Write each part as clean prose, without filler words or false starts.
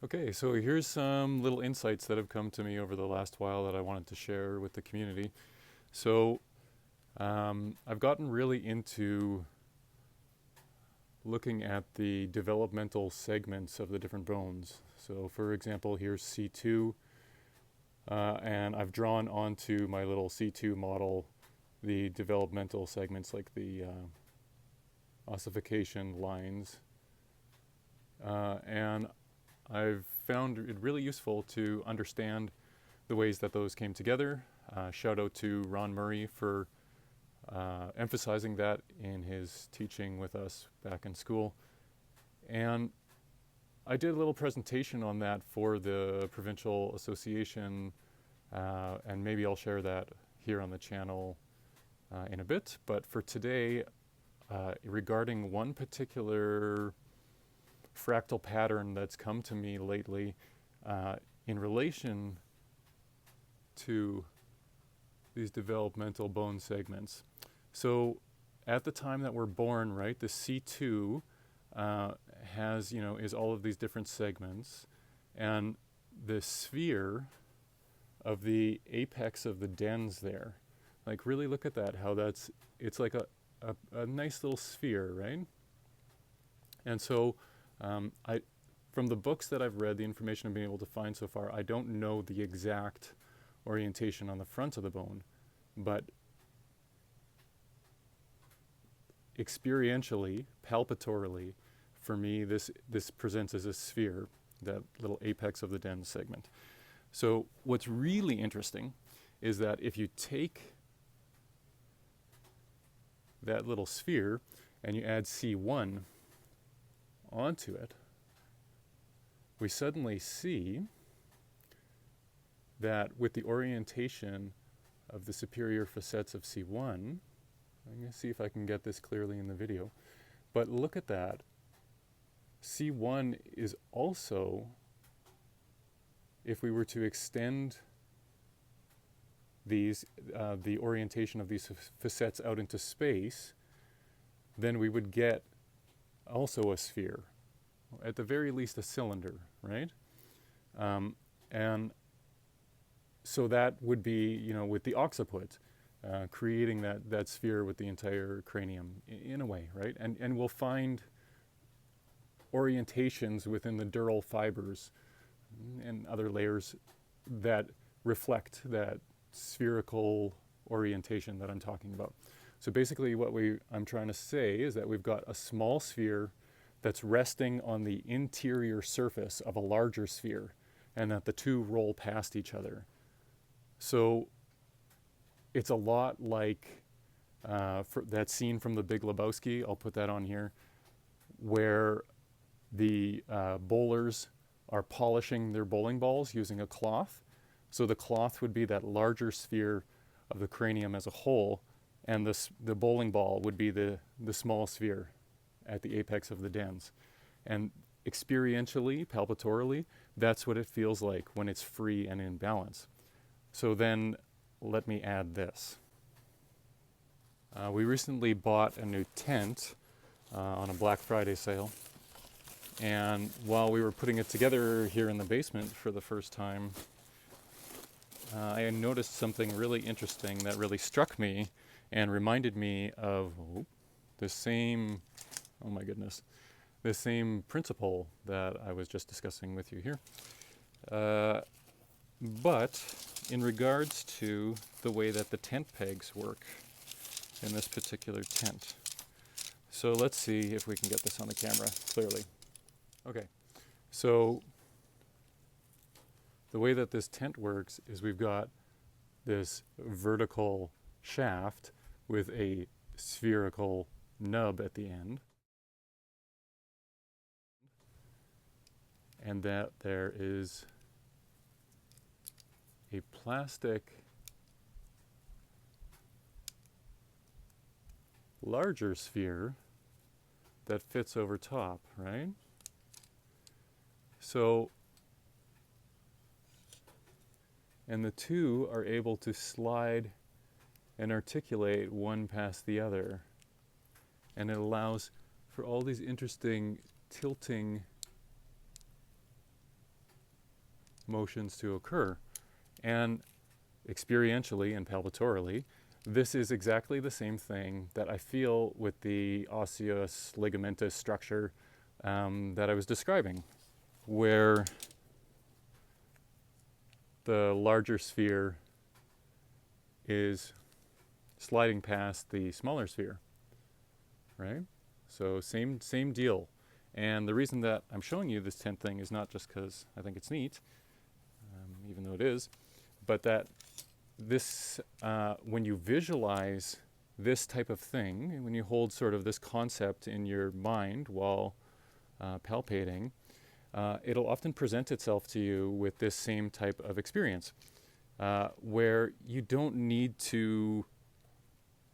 Okay, so here's some little insights that have come to me over the last while that I wanted to share with the community. So I've gotten really into looking at the developmental segments of the different bones. So for example, here's C2, and I've drawn onto my little C2 model the developmental segments like the ossification lines. And I've found it really useful to understand the ways that those came together. Shout out to Ron Murray for emphasizing that in his teaching with us back in school. And I did a little presentation on that for the Provincial Association, and maybe I'll share that here on the channel in a bit. But for today, regarding one particular fractal pattern that's come to me lately in relation to these developmental bone segments. So at the time that we're born, right, the C2 has, is all of these different segments, and the sphere of the apex of the dens there, like really look at that, how it's like a nice little sphere, right? And so from the books that I've read, the information I've been able to find so far, I don't know the exact orientation on the front of the bone, but experientially, palpatorily, for me, this presents as a sphere, that little apex of the dens segment. So what's really interesting is that if you take that little sphere and you add C1 onto it, we suddenly see that with the orientation of the superior facets of C1, I'm going to see if I can get this clearly in the video, but look at that. C1 is also, if we were to extend these, the orientation of these facets out into space, then we would get also a sphere, at the very least a cylinder, right? And so that would be, with the occiput, creating that sphere with the entire cranium in a way, right? And we'll find orientations within the dural fibers and other layers that reflect that spherical orientation that I'm talking about. So basically what I'm trying to say is that we've got a small sphere that's resting on the interior surface of a larger sphere, and that the two roll past each other. So it's a lot like that scene from The Big Lebowski, I'll put that on here, where the bowlers are polishing their bowling balls using a cloth. So the cloth would be that larger sphere of the cranium as a whole, and the bowling ball would be the small sphere at the apex of the dens. And experientially, palpatorally, that's what it feels like when it's free and in balance. So then let me add this. We recently bought a new tent on a Black Friday sale. And while we were putting it together here in the basement for the first time, I noticed something really interesting that really struck me and reminded me of the same, oh my goodness, the same principle that I was just discussing with you here. But in regards to the way that the tent pegs work in this particular tent. So let's see if we can get this on the camera clearly. Okay, so the way that this tent works is we've got this vertical shaft with a spherical nub at the end, and that there is a plastic larger sphere that fits over top, right? So, and the two are able to slide and articulate one past the other. And it allows for all these interesting tilting motions to occur. And experientially and palpatorally, this is exactly the same thing that I feel with the osseous ligamentous structure that I was describing, where the larger sphere is sliding past the smaller sphere, right? So same deal. And the reason that I'm showing you this 10th thing is not just because I think it's neat, even though it is, but that this, when you visualize this type of thing, when you hold sort of this concept in your mind while palpating, it'll often present itself to you with this same type of experience, where you don't need to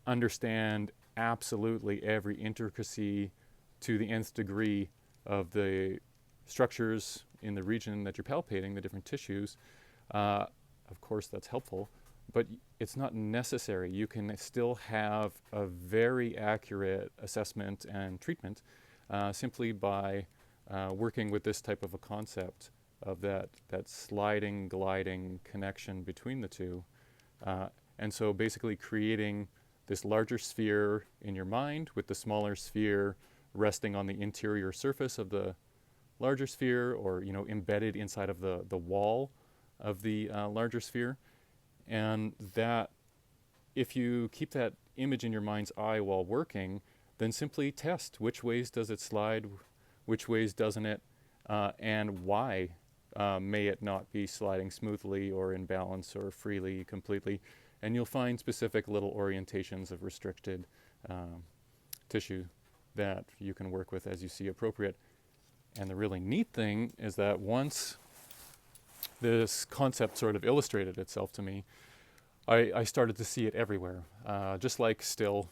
understand absolutely every intricacy to the nth degree of the structures in the region that you're palpating, the different tissues. Of course, that's helpful, but it's not necessary. You can still have a very accurate assessment and treatment simply by working with this type of a concept of that sliding, gliding connection between the two. And so basically creating this larger sphere in your mind with the smaller sphere resting on the interior surface of the larger sphere, or embedded inside of the wall of the larger sphere. And that, if you keep that image in your mind's eye while working, then simply test which ways does it slide, which ways doesn't it, and why may it not be sliding smoothly or in balance or freely, completely. And you'll find specific little orientations of restricted tissue that you can work with as you see appropriate. And the really neat thing is that once this concept sort of illustrated itself to me, I started to see it everywhere, just like still.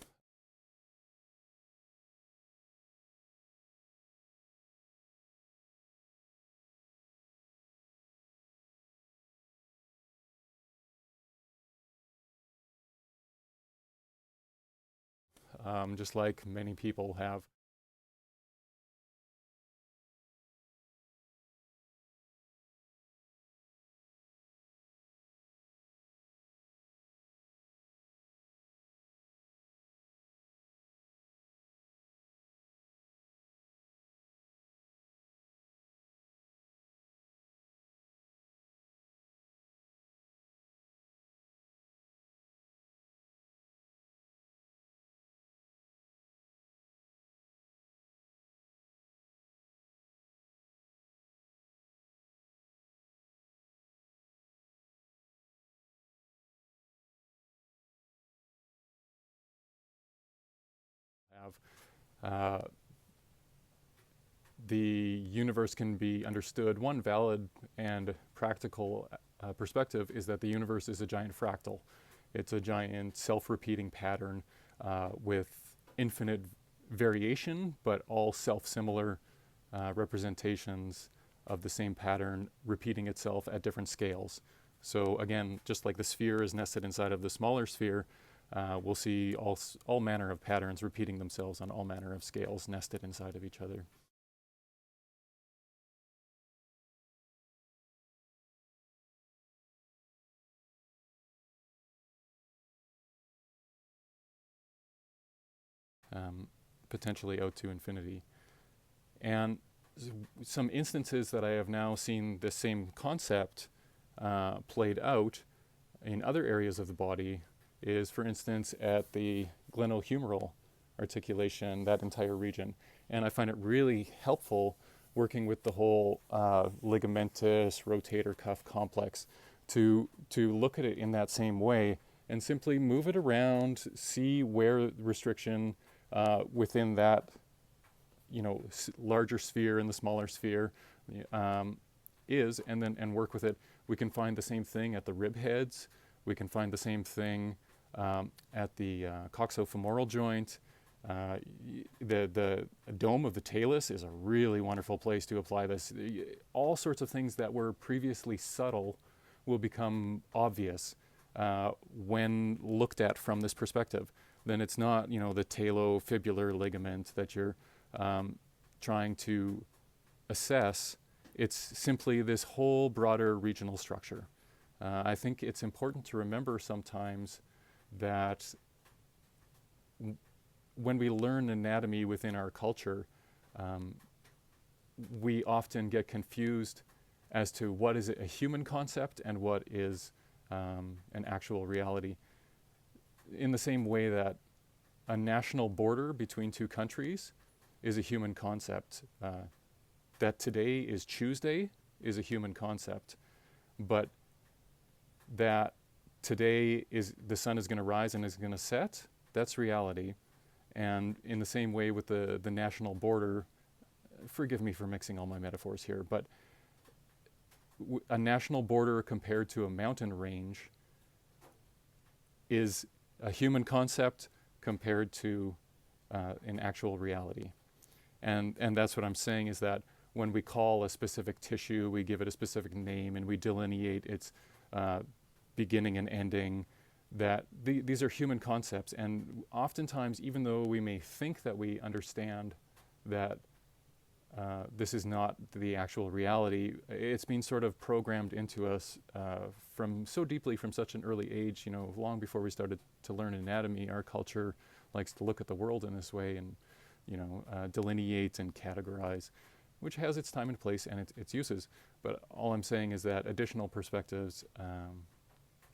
Just like many people have. The universe can be understood. One valid and practical perspective is that the universe is a giant fractal. It's a giant self-repeating pattern with infinite variation, but all self-similar representations of the same pattern repeating itself at different scales. So again, just like the sphere is nested inside of the smaller sphere, we'll see all manner of patterns repeating themselves on all manner of scales nested inside of each other. Potentially out to infinity. And some instances that I have now seen the same concept played out in other areas of the body is, for instance, at the glenohumeral articulation, that entire region. And I find it really helpful working with the whole ligamentous rotator cuff complex to look at it in that same way and simply move it around, see where restriction within that larger sphere and the smaller sphere is, and work with it. We can find the same thing at the rib heads. We can find the same thing at the coxofemoral joint. The dome of the talus is a really wonderful place to apply this. All sorts of things that were previously subtle will become obvious when looked at from this perspective. Then it's not, the talofibular ligament that you're trying to assess. It's simply this whole broader regional structure. I think it's important to remember sometimes that when we learn anatomy within our culture, we often get confused as to what is a human concept and what is an actual reality. In the same way that a national border between two countries is a human concept, that today is Tuesday is a human concept, but that today is the sun is going to rise and is going to set, that's reality. And in the same way with the national border, forgive me for mixing all my metaphors here, but a national border compared to a mountain range is a human concept compared to an actual reality. And that's what I'm saying, is that when we call a specific tissue, we give it a specific name and we delineate its beginning and ending, that these are human concepts. And oftentimes, even though we may think that we understand that this is not the actual reality, it's been sort of programmed into us from so deeply from such an early age, you know, long before we started to learn anatomy. Our culture likes to look at the world in this way and, you know, delineate and categorize, which has its time and place and its uses. But all I'm saying is that additional perspectives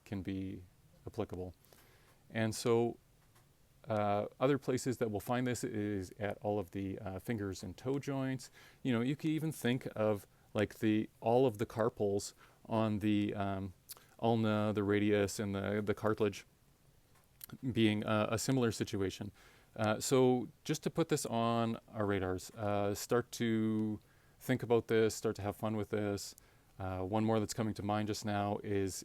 can be applicable. And so other places that we'll find this is at all of the fingers and toe joints. You know, you can even think of like all of the carpals on the ulna, the radius, and the cartilage being a similar situation. So just to put this on our radars, start to think about this, start to have fun with this. One more that's coming to mind just now is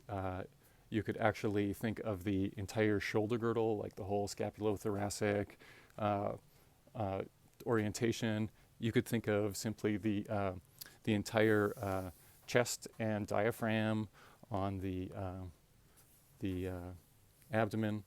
you could actually think of the entire shoulder girdle, like the whole scapulothoracic orientation. You could think of simply the entire chest and diaphragm on the abdomen.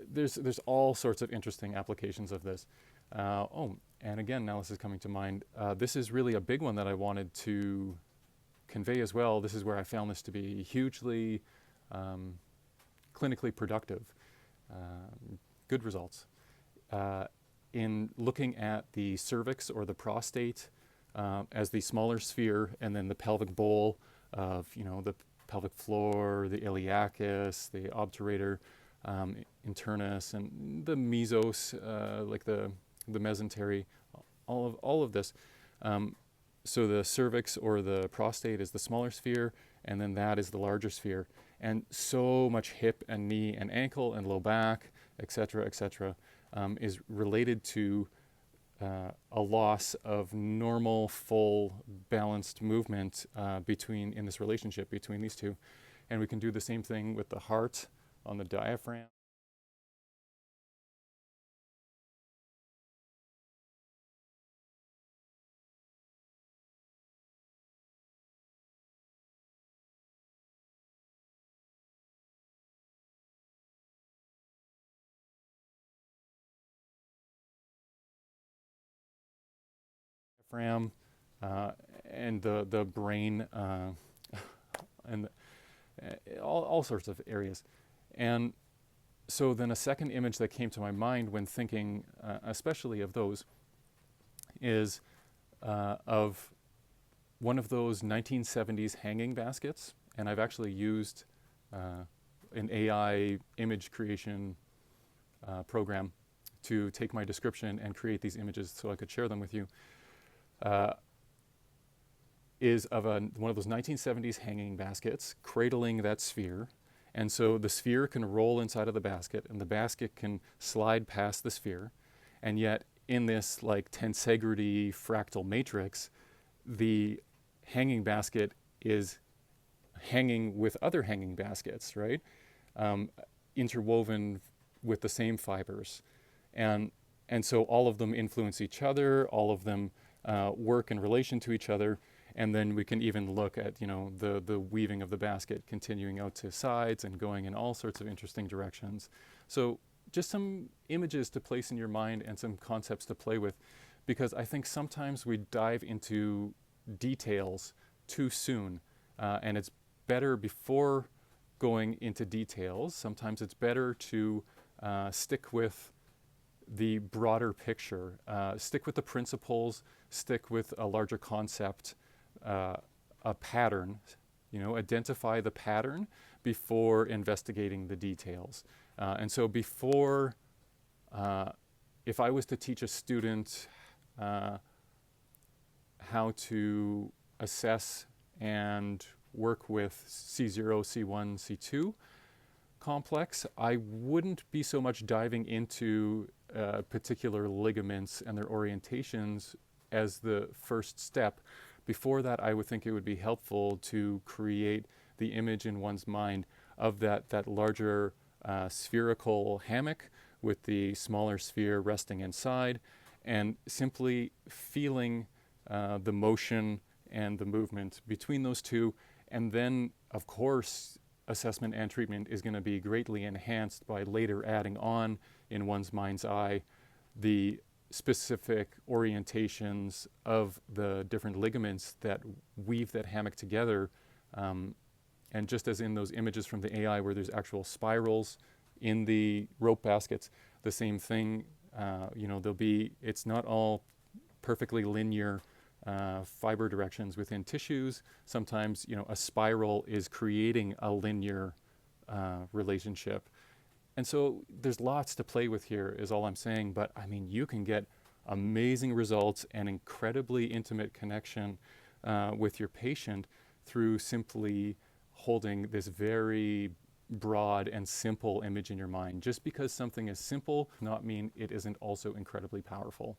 There's all sorts of interesting applications of this. And again, now this is coming to mind. This is really a big one that I wanted to convey as well. This is where I found this to be hugely clinically productive, good results. In looking at the cervix or the prostate as the smaller sphere, and then the pelvic bowl of, you know, the pelvic floor, the iliacus, the obturator, internus, and the mesos, like the mesentery, all of this. So the cervix or the prostate is the smaller sphere, and then that is the larger sphere. And so much hip and knee and ankle and low back, et cetera, is related to a loss of normal, full, balanced movement in this relationship between these two. And we can do the same thing with the heart on the diaphragm. Diaphragm and the brain and all sorts of areas. And so then a second image that came to my mind when thinking especially of those is of one of those 1970s hanging baskets. And I've actually used an AI image creation program to take my description and create these images so I could share them with you. Is of one of those 1970s hanging baskets cradling that sphere. And so the sphere can roll inside of the basket, and the basket can slide past the sphere. And yet in this like tensegrity fractal matrix, the hanging basket is hanging with other hanging baskets, right? Interwoven with the same fibers. And so all of them influence each other, all of them work in relation to each other. And then we can even look at, the weaving of the basket continuing out to sides and going in all sorts of interesting directions. So just some images to place in your mind and some concepts to play with, because I think sometimes we dive into details too soon, and it's better before going into details. Sometimes it's better to stick with the broader picture, stick with the principles, stick with a larger concept, a pattern, identify the pattern before investigating the details. And so before, if I was to teach a student how to assess and work with C0, C1, C2 complex, I wouldn't be so much diving into particular ligaments and their orientations as the first step. Before that, I would think it would be helpful to create the image in one's mind of that larger spherical hammock with the smaller sphere resting inside, and simply feeling the motion and the movement between those two. And then, of course, assessment and treatment is going to be greatly enhanced by later adding on in one's mind's eye the specific orientations of the different ligaments that weave that hammock together. And just as in those images from the AI where there's actual spirals in the rope baskets, the same thing, it's not all perfectly linear fiber directions within tissues. Sometimes, a spiral is creating a linear relationship. And so there's lots to play with here, is all I'm saying. But I mean, you can get amazing results and incredibly intimate connection with your patient through simply holding this very broad and simple image in your mind. Just because something is simple does not mean it isn't also incredibly powerful.